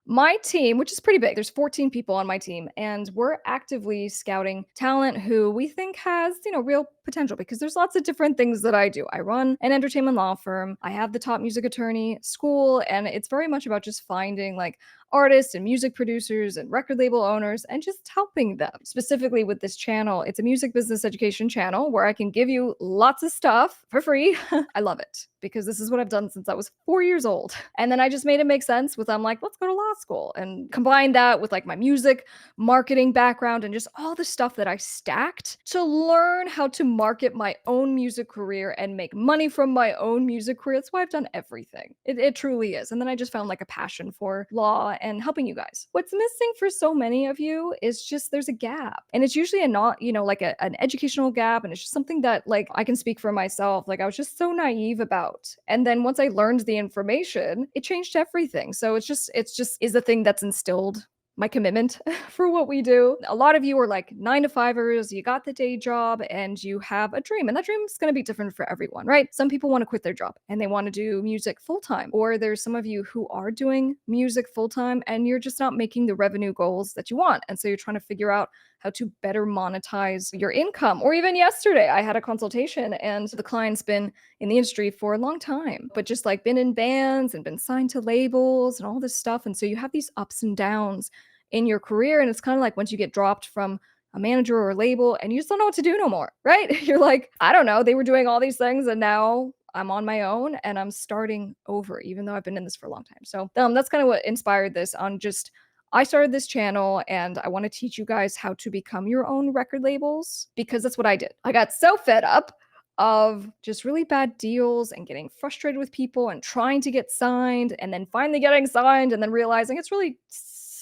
My team, which is pretty big, there's 14 people on my team, and we're actively scouting talent who we think has, real potential because there's lots of different things that I do. I run an entertainment law firm. I have the top music attorney school, and it's very much about just finding like artists and music producers and record label owners and just helping them. Specifically with this channel, it's a music business education channel where I can give you lots of stuff for free. I love it because this is what I've done since I was 4 years old. And then I just made it make sense with, I'm like, let's go to law school and combine that with like my music marketing background and just all the stuff that I stacked to learn how to market my own music career and make money from my own music career. That's why I've done everything. It truly is. And then I just found like a passion for law and helping you guys. What's missing for so many of you is just there's a gap. And it's usually a not, like an educational gap. And it's just something that like I can speak for myself. Like I was just so naive about. And then once I learned the information, it changed everything. So it's just is the thing that's instilled my commitment for what we do. A lot of you are like 9 to 5ers, you got the day job and you have a dream, and that dream is going to be different for everyone, right? Some people want to quit their job and they want to do music full time, or there's some of you who are doing music full time and you're just not making the revenue goals that you want. And so you're trying to figure out how to better monetize your income. Or even yesterday, I had a consultation and the client's been in the industry for a long time, but just like been in bands and been signed to labels and all this stuff. And so you have these ups and downs in your career. And it's kind of like once you get dropped from a manager or a label and you just don't know what to do no more, right? You're like, I don't know. They were doing all these things and now I'm on my own and I'm starting over, even though I've been in this for a long time. So that's kind of what inspired this on just I started this channel and I want to teach you guys how to become your own record labels because that's what I did. I got so fed up of just really bad deals and getting frustrated with people and trying to get signed and then finally getting signed and then realizing it's really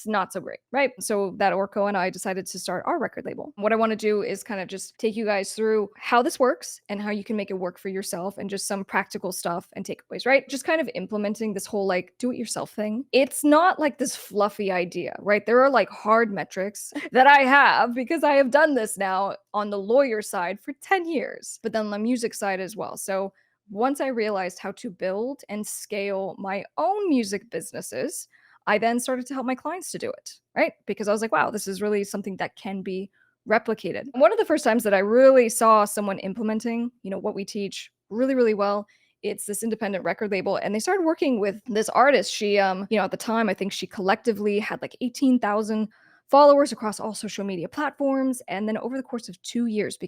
not so great, right? So that Orko and I decided to start our record label. What I want to do is kind of just take you guys through how this works and how you can make it work for yourself and just some practical stuff and takeaways, right? Just kind of implementing this whole like do it yourself thing. It's not like this fluffy idea, right? There are like hard metrics that I have because I have done this now on the lawyer side for 10 years, but then the music side as well. So once I realized how to build and scale my own music businesses, I then started to help my clients to do it, right? Because I was like, wow, this is really something that can be replicated. One of the first times that I really saw someone implementing, what we teach really, really well, it's this independent record label. And they started working with this artist. She, at the time, I think she collectively had like 18,000 followers across all social media platforms. And then over the course of 2 years,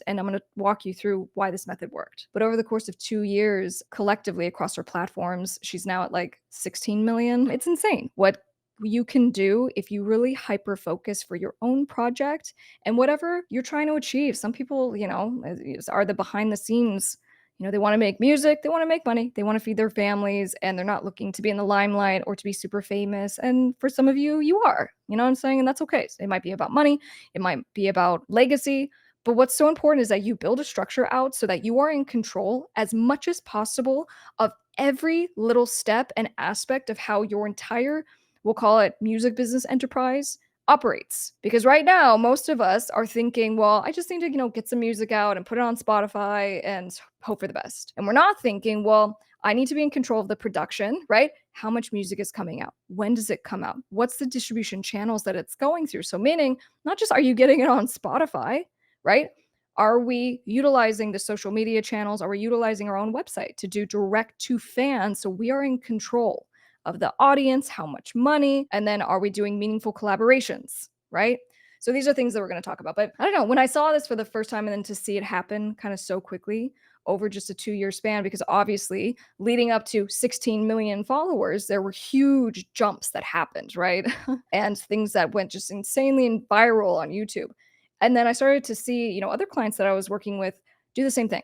and I'm going to walk you through why this method worked, but over the course of 2 years, collectively across her platforms, she's now at like 16 million. It's insane what you can do if you really hyper focus for your own project and whatever you're trying to achieve. Some people, are the behind the scenes. They want to make music, they want to make money, they want to feed their families, and they're not looking to be in the limelight or to be super famous. And for some of you, you are, you know what I'm saying? And that's okay. So it might be about money, it might be about legacy. But what's so important is that you build a structure out so that you are in control as much as possible of every little step and aspect of how your entire, we'll call it music business enterprise, operates. Because right now, most of us are thinking, well, I just need to, get some music out and put it on Spotify and hope for the best. And we're not thinking, well, I need to be in control of the production, right? How much music is coming out? When does it come out? What's the distribution channels that it's going through? So meaning, not just are you getting it on Spotify, right? Are we utilizing the social media channels? Are we utilizing our own website to do direct to fans? So we are in control of the audience, how much money, and then are we doing meaningful collaborations, right? So these are things that we're going to talk about. But I don't know, when I saw this for the first time and then to see it happen kind of so quickly over just a 2-year span, because obviously leading up to 16 million followers, there were huge jumps that happened, right? And things that went just insanely viral on YouTube. And then I started to see, other clients that I was working with do the same thing.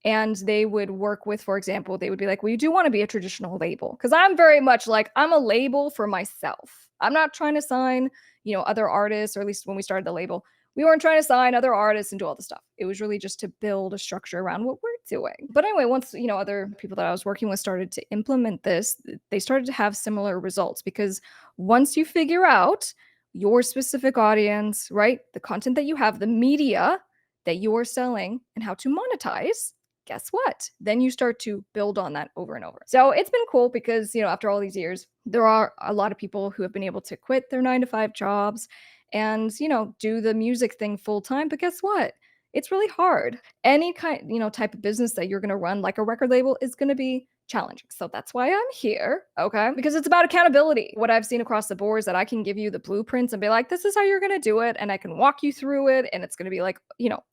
And they would work with, for example, they would be like, well, you do want to be a traditional label. Because I'm very much like, I'm a label for myself. I'm not trying to sign, other artists, or at least when we started the label, we weren't trying to sign other artists and do all the stuff. It was really just to build a structure around what we're doing. But anyway, once, other people that I was working with started to implement this, they started to have similar results. Because once you figure out your specific audience, right, the content that you have, the media that you are selling, and how to monetize, guess what? Then you start to build on that over and over. So it's been cool because, after all these years, there are a lot of people who have been able to quit their 9 to 5 jobs and, do the music thing full time. But guess what? It's really hard. Any kind, type of business that you're going to run, like a record label, is going to be challenging. So that's why I'm here, okay? Because it's about accountability. What I've seen across the board is that I can give you the blueprints and be like, this is how you're going to do it. And I can walk you through it. And it's going to be like,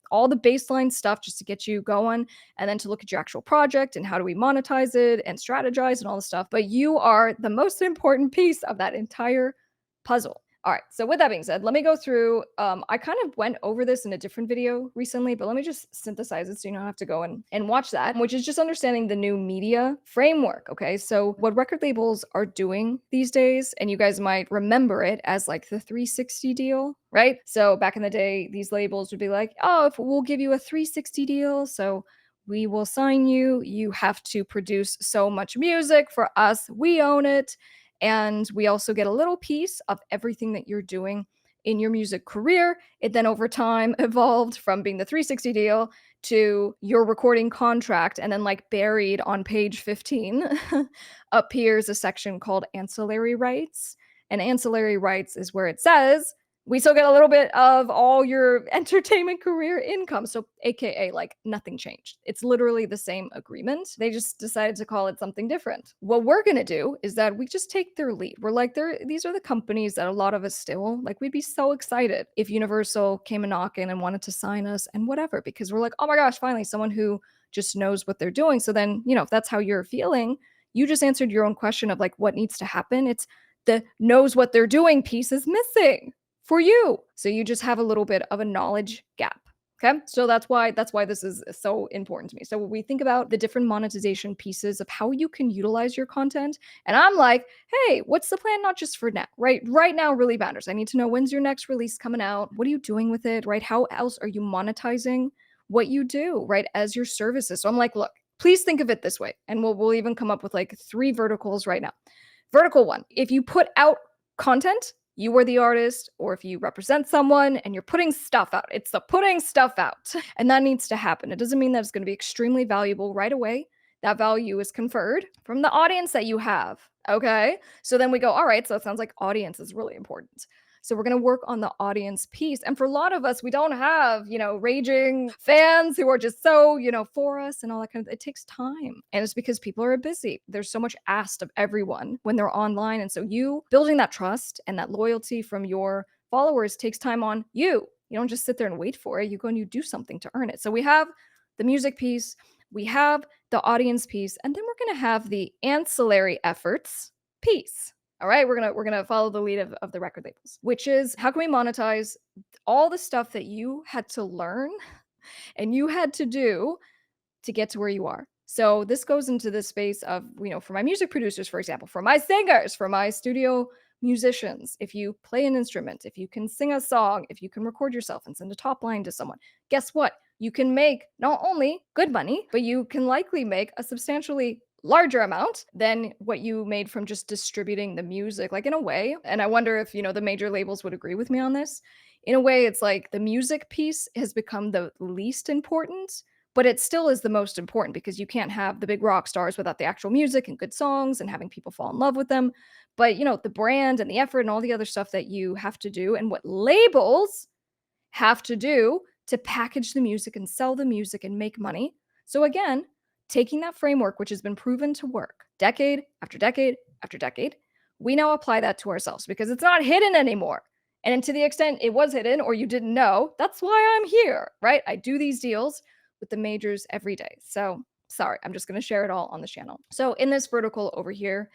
all the baseline stuff just to get you going. And then to look at your actual project and how do we monetize it and strategize and all the stuff. But you are the most important piece of that entire puzzle. All right. So with that being said, let me go through. I kind of went over this in a different video recently, but let me just synthesize it so you don't have to go and watch that, which is just understanding the new media framework. Okay. So what record labels are doing these days, and you guys might remember it as like the 360 deal, right? So back in the day, these labels would be like, oh, if we'll give you a 360 deal. So we will sign you. You have to produce so much music for us. We own it. And we also get a little piece of everything that you're doing in your music career. It then over time evolved from being the 360 deal to your recording contract. And then, like, buried on page 15 appears a section called ancillary rights. And ancillary rights is where it says, we still get a little bit of all your entertainment career income. So, AKA, like, nothing changed. It's literally the same agreement. They just decided to call it something different. What we're going to do is that we just take their lead. We're like, these are the companies that a lot of us still, like, we'd be so excited if Universal came a knocking and wanted to sign us and whatever, because we're like, oh my gosh, finally, someone who just knows what they're doing. So then, if that's how you're feeling, you just answered your own question of like, what needs to happen? It's the knows what they're doing piece is missing for you. So you just have a little bit of a knowledge gap. Okay. So that's why this is so important to me. So when we think about the different monetization pieces of how you can utilize your content, and I'm like, hey, what's the plan? Not just for now, right? Right now really matters. I need to know, when's your next release coming out? What are you doing with it, right? How else are you monetizing what you do, right? As your services. So I'm like, look, please think of it this way. And we'll even come up with like 3 verticals right now. Vertical 1, if you put out content, you are the artist, or if you represent someone and you're putting stuff out, it's the putting stuff out. And that needs to happen. It doesn't mean that it's going to be extremely valuable right away. That value is conferred from the audience that you have. Okay. So then we go, all right, so it sounds like audience is really important. So we're going to work on the audience piece. And for a lot of us, we don't have, raging fans who are just so, for us and all that kind of, it takes time. And it's because people are busy. There's so much asked of everyone when they're online. And so you building that trust and that loyalty from your followers takes time on you. You don't just sit there and wait for it. You go and you do something to earn it. So we have the music piece, we have the audience piece, and then we're going to have the ancillary efforts piece. All right, we're gonna follow the lead of the record labels, which is how can we monetize all the stuff that you had to learn and you had to do to get to where you are. So this goes into the space of, for my music producers, for example, for my singers, for my studio musicians, if you play an instrument, if you can sing a song, if you can record yourself and send a top line to someone, guess what? You can make not only good money, but you can likely make a substantially larger amount than what you made from just distributing the music, like in a way. And I wonder if, the major labels would agree with me on this. In a way, it's like the music piece has become the least important, but it still is the most important because you can't have the big rock stars without the actual music and good songs and having people fall in love with them. But, the brand and the effort and all the other stuff that you have to do and what labels have to do to package the music and sell the music and make money. So again, taking that framework, which has been proven to work decade after decade after decade, we now apply that to ourselves because it's not hidden anymore. And to the extent it was hidden or you didn't know, that's why I'm here, right? I do these deals with the majors every day. So sorry, I'm just going to share it all on the channel. So in this vertical over here,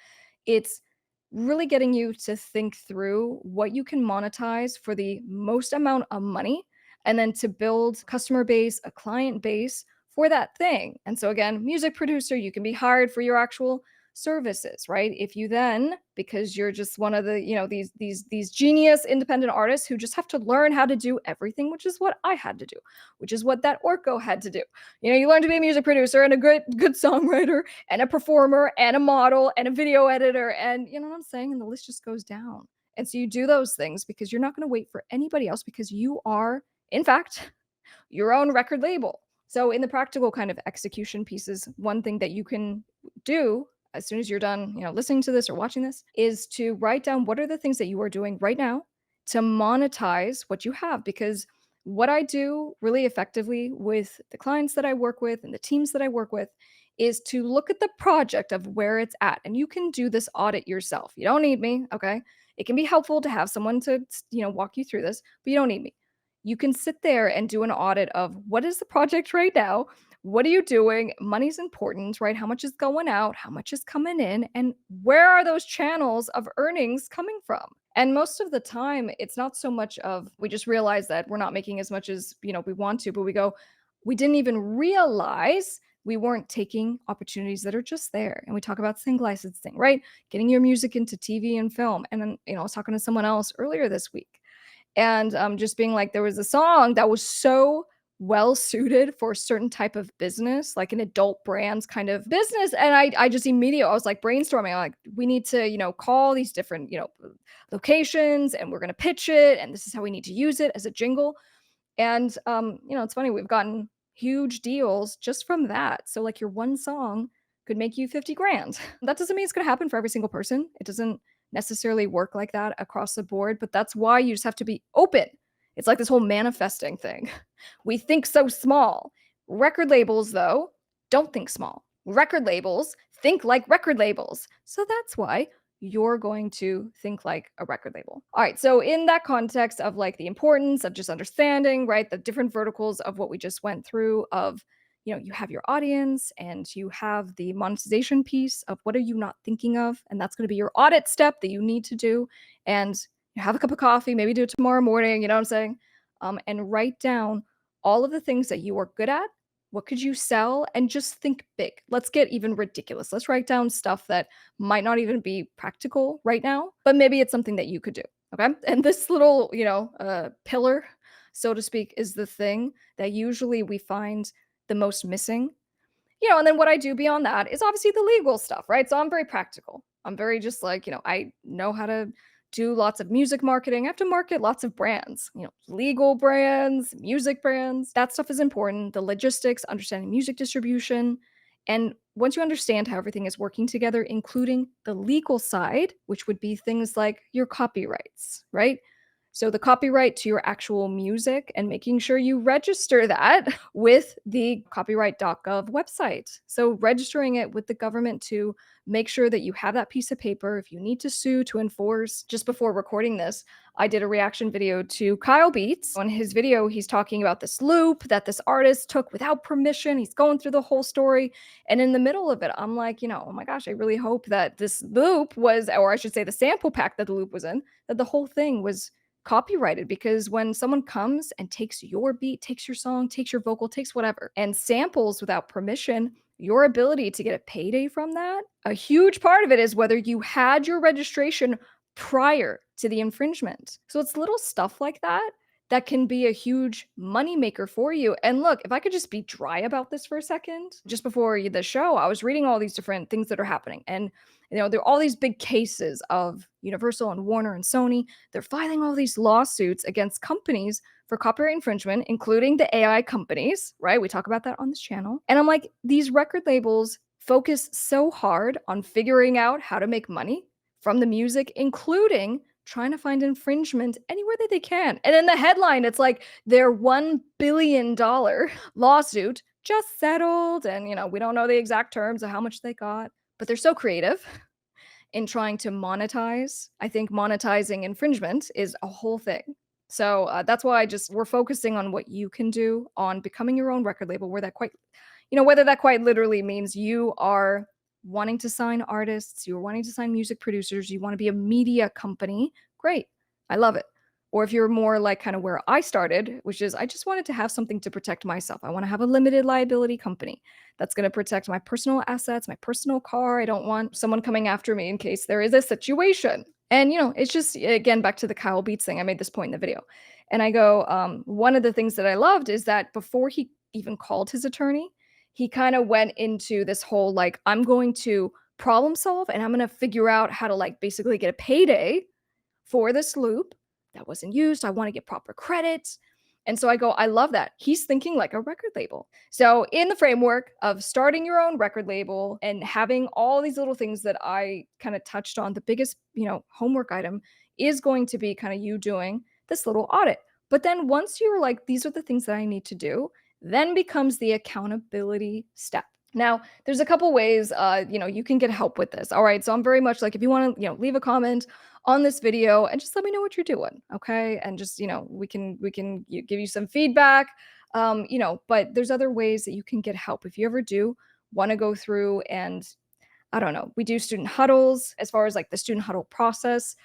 it's really getting you to think through what you can monetize for the most amount of money and then to build customer base, a client base for that thing. And so again, music producer, you can be hired for your actual services, right? If you then, because you're just one of the, these genius independent artists who just have to learn how to do everything, which is what I had to do, which is what that Orco had to do. You learn to be a music producer and a good songwriter and a performer and a model and a video editor. And you know what I'm saying? And the list just goes down. And so you do those things because you're not going to wait for anybody else because you are, in fact, your own record label. So in the practical kind of execution pieces, one thing that you can do as soon as you're done, listening to this or watching this is to write down what are the things that you are doing right now to monetize what you have, because what I do really effectively with the clients that I work with and the teams that I work with is to look at the project of where it's at. And you can do this audit yourself. You don't need me, okay? It can be helpful to have someone to, walk you through this, but you don't need me. You can sit there and do an audit of what is the project right now? What are you doing? Money's important, right? How much is going out? How much is coming in? And where are those channels of earnings coming from? And most of the time, it's not so much of we just realize that we're not making as much as, we want to, but we go, we didn't even realize we weren't taking opportunities that are just there. And we talk about sync licensing, right? Getting your music into TV and film. And then, I was talking to someone else earlier this week and just being like, there was a song that was so well suited for a certain type of business, like an adult brands kind of business. And I just immediately, I was like brainstorming, like, we need to, call these different, locations and we're going to pitch it. And this is how we need to use it as a jingle. And, it's funny, we've gotten huge deals just from that. So like your one song could make you 50 grand. That doesn't mean it's going to happen for every single person. It doesn't necessarily work like that across the board, but that's why you just have to be open. It's like this whole manifesting thing. We think so small. Record labels, though, don't think small. Record labels think like record labels. So that's why you're going to think like a record label. All right. So, in that context of like the importance of just understanding, right, the different verticals of what we just went through, of, you have your audience and you have the monetization piece of what are you not thinking of? And that's going to be your audit step that you need to do. And you have a cup of coffee, maybe do it tomorrow morning, you know what I'm saying? And write down all of the things that you are good at. What could you sell? And just think big. Let's get even ridiculous. Let's write down stuff that might not even be practical right now, but maybe it's something that you could do. Okay. And this little, pillar, so to speak, is the thing that usually we find the most missing. And then what I do beyond that is obviously the legal stuff, right? So I'm very practical. I'm very just like, I know how to do lots of music marketing. I have to market lots of brands, legal brands, music brands. That stuff is important. The logistics, understanding music distribution. And once you understand how everything is working together, including the legal side, which would be things like your copyrights, right? So the copyright to your actual music and making sure you register that with the copyright.gov website. So registering it with the government to make sure that you have that piece of paper if you need to sue to enforce. Just before recording this, I did a reaction video to Kyle Beats. On his video, he's talking about this loop that this artist took without permission. He's going through the whole story. And in the middle of it, I'm like, oh my gosh, I really hope that this loop was, or I should say the sample pack that the loop was in, that the whole thing was copyrighted, because when someone comes and takes your beat, takes your song, takes your vocal, takes whatever, and samples without permission, your ability to get a payday from that, a huge part of it is whether you had your registration prior to the infringement. So it's little stuff like that that can be a huge moneymaker for you. And look, if I could just be dry about this for a second, just before the show, I was reading all these different things that are happening. And, there are all these big cases of Universal and Warner and Sony. They're filing all these lawsuits against companies for copyright infringement, including the AI companies, right? We talk about that on this channel. And I'm like, these record labels focus so hard on figuring out how to make money from the music, including trying to find infringement anywhere that they can. And in the headline, it's like their $1 billion lawsuit just settled. And, we don't know the exact terms of how much they got, but they're so creative in trying to monetize. I think monetizing infringement is a whole thing. So that's why we're focusing on what you can do on becoming your own record label, whether that quite literally means you are wanting to sign artists, you're wanting to sign music producers, you want to be a media company. Great. I love it. Or if you're more like kind of where I started, which is I just wanted to have something to protect myself. I want to have a limited liability company that's going to protect my personal assets, my personal car. I don't want someone coming after me in case there is a situation. And, it's just, again, back to the Kyle Beats thing. I made this point in the video. And I go, one of the things that I loved is that before he even called his attorney, he kind of went into this whole, like, I'm going to problem solve and I'm going to figure out how to, like, basically get a payday for this loop that wasn't used. I want to get proper credit. And so I go, I love that. He's thinking like a record label. So, in the framework of starting your own record label and having all these little things that I kind of touched on, the biggest, homework item is going to be kind of you doing this little audit. But then once you're like, these are the things that I need to do, then becomes the accountability step. Now, there's a couple ways you can get help with this. All right. So I'm very much like, if you want to, leave a comment on this video and just let me know what you're doing. Okay. And just, we can give you some feedback. But there's other ways that you can get help. If you ever do want to go through and I don't know, we do student huddles as far as like the student huddle process.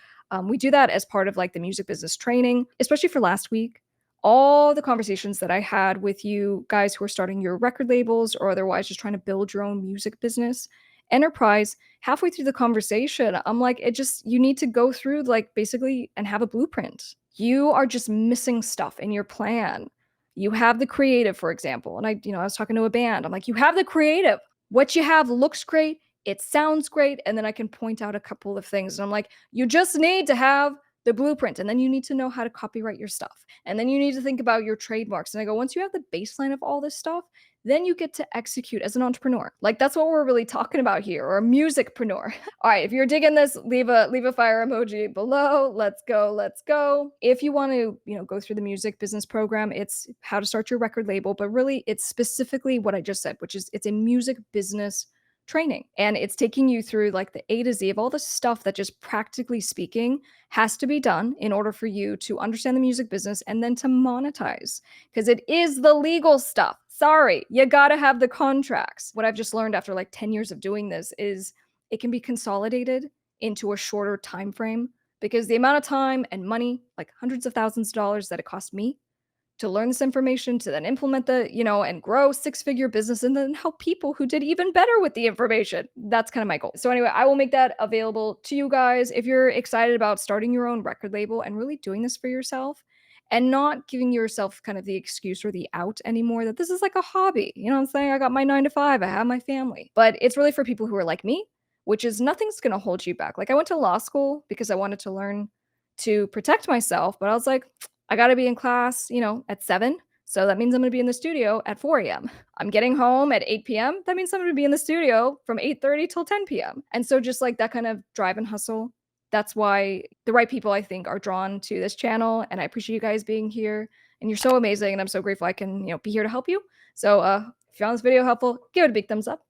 We do that as part of like the music business training, especially for last week. All the conversations that I had with you guys who are starting your record labels or otherwise just trying to build your own music business enterprise, halfway through the conversation, I'm like, you need to go through like basically and have a blueprint. You are just missing stuff in your plan. You have the creative, for example. And I was talking to a band. I'm like, you have the creative. What you have looks great. It sounds great. And then I can point out a couple of things. And I'm like, you just need to have the blueprint. And then you need to know how to copyright your stuff. And then you need to think about your trademarks. And I go, once you have the baseline of all this stuff, then you get to execute as an entrepreneur. Like that's what we're really talking about here, or a musicpreneur. All right, if you're digging this, leave a fire emoji below. Let's go, let's go. If you want to, go through the music business program, it's how to start your record label, but really it's specifically what I just said, which is it's a music business training. And it's taking you through like the A to Z of all the stuff that just practically speaking has to be done in order for you to understand the music business and then to monetize, because it is the legal stuff. Sorry, you got to have the contracts. What I've just learned after like 10 years of doing this is it can be consolidated into a shorter time frame, because the amount of time and money, like hundreds of thousands of dollars that it cost me to learn this information, to then implement and grow six-figure business and then help people who did even better with the information. That's kind of my goal. So anyway, I will make that available to you guys if you're excited about starting your own record label and really doing this for yourself and not giving yourself kind of the excuse or the out anymore that this is like a hobby. You know what I'm saying? I got my 9 to 5, I have my family. But it's really for people who are like me, which is nothing's going to hold you back. Like I went to law school because I wanted to learn to protect myself, but I was like, I got to be in class, at 7. So that means I'm going to be in the studio at 4 a.m. I'm getting home at 8 p.m. That means I'm going to be in the studio from 8:30 till 10 p.m. And so just like that kind of drive and hustle, that's why the right people I think are drawn to this channel. And I appreciate you guys being here. And you're so amazing. And I'm so grateful I can, be here to help you. So if you found this video helpful, give it a big thumbs up.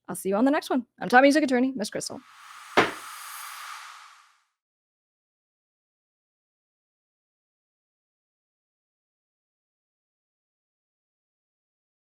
I'll see you on the next one. I'm Top Music Attorney, Miss Crystal.